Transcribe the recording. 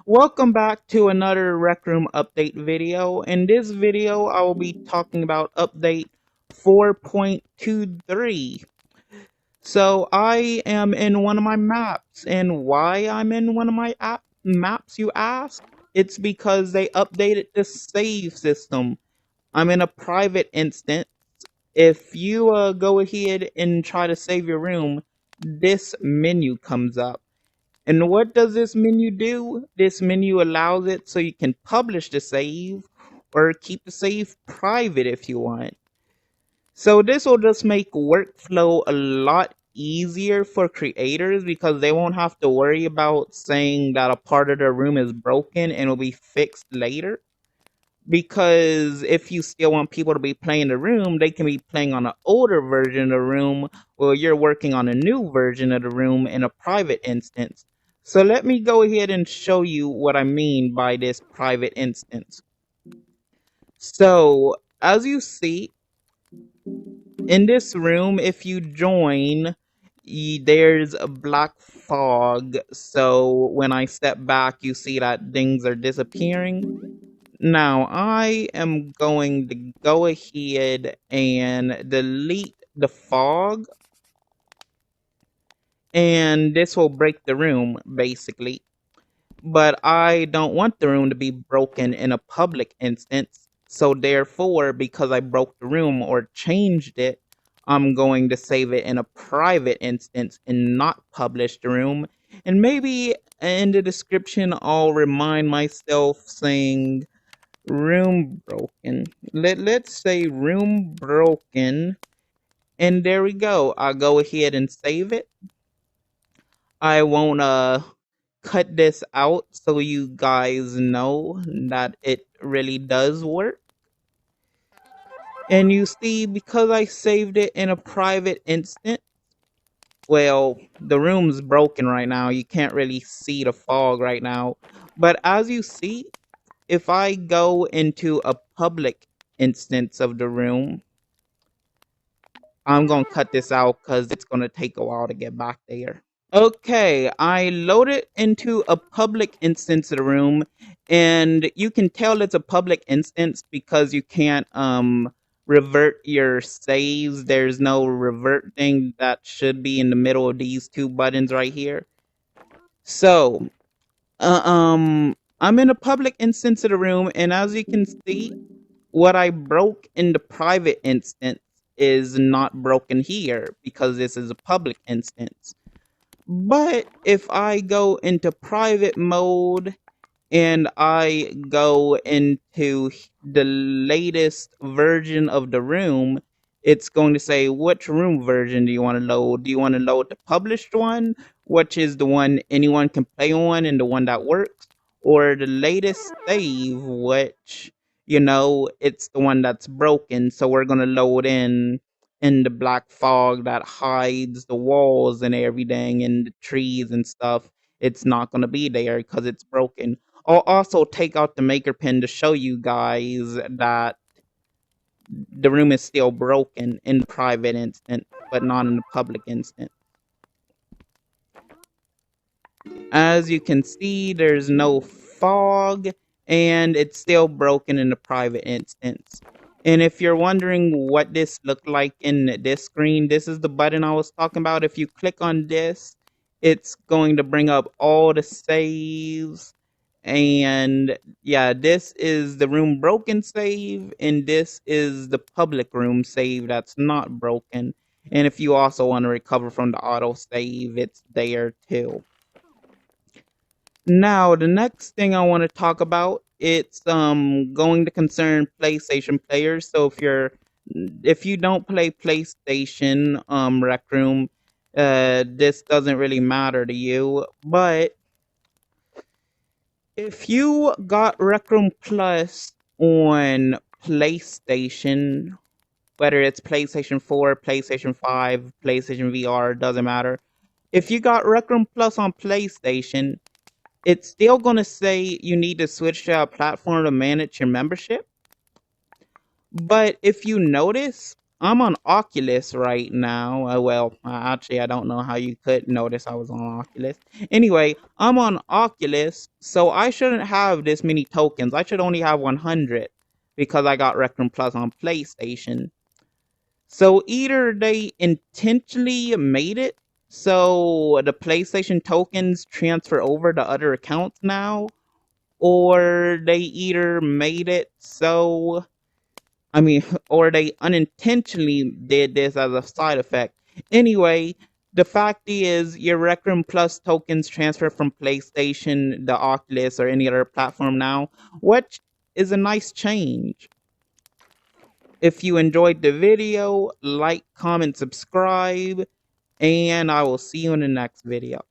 Welcome back to another Rec Room update video. In this video, I will be talking about update 4.23. So I am in one of my maps, and why I'm in one of my maps, you ask? It's because they updated the save system. I'm in a private instance. If you go ahead and try to save your room, this menu comes up. And what does this menu do? This menu allows it so you can publish the save or keep the save private if you want. So this will just make workflow a lot easier for creators because they won't have to worry about saying that a part of their room is broken and will be fixed later. Because if you still want people to be playing the room, they can be playing on an older version of the room while you're working on a new version of the room in a private instance. So let me go ahead and show you what I mean by this private instance. So as you see in this room, if you join, there's a black fog. So when I step back, you see that things are disappearing. Now, I am going to go ahead and delete the fog, and this will break the room, basically. But I don't want the room to be broken in a public instance, so therefore, because I broke the room or changed it, I'm going to save it in a private instance and not publish the room. And maybe in the description, I'll remind myself saying room broken. Let's say room broken, and there we go. I'll go ahead and save it. I won't cut this out so you guys know that it really does work. And you see, because I saved it in a private instant, well, the room's broken right now. You can't really see the fog right now. But as you see, if I go into a public instance of the room, I'm gonna cut this out because it's gonna take a while to get back there. Okay, I loaded into a public instance of the room, and you can tell it's a public instance because you can't revert your saves. There's no revert thing that should be in the middle of these two buttons right here. So, I'm in a public instance of the room, and as you can see, what I broke in the private instance is not broken here because this is a public instance. But if I go into private mode and I go into the latest version of the room, it's going to say, which room version do you want to load? Do you want to load the published one, which is the one anyone can play on and the one that works? Or the latest save, which, it's the one that's broken. So we're going to load in the black fog that hides the walls and everything and the trees and stuff. It's not going to be there because it's broken. I'll also take out the maker pen to show you guys that the room is still broken in the private instant, but not in the public instant. As you can see, there's no fog, and it's still broken in the private instance. And if you're wondering what this looked like in this screen, this is the button I was talking about. If you click on this, it's going to bring up all the saves. And yeah, this is the room broken save, and this is the public room save that's not broken. And if you also want to recover from the auto save, it's there too. Now, the next thing I want to talk about, it's going to concern PlayStation players. So if you don't play PlayStation Rec Room, this doesn't really matter to you. But if you got Rec Room Plus on PlayStation, whether it's PlayStation 4, PlayStation 5, PlayStation VR, doesn't matter. If you got Rec Room Plus on PlayStation, it's still going to say you need to switch to a platform to manage your membership. But if you notice, I'm on Oculus right now. Well, actually, I don't know how you could notice I was on Oculus. Anyway, I'm on Oculus, so I shouldn't have this many tokens. I should only have 100 because I got Rec Room Plus on PlayStation. So either they intentionally made it so the PlayStation tokens transfer over to other accounts now, or they either made it so, I mean, or they unintentionally did this as a side effect. Anyway, the fact is, your Rec Room Plus tokens transfer from PlayStation, the Oculus, or any other platform now, which is a nice change. If you enjoyed the video, like, comment, subscribe, and I will see you in the next video.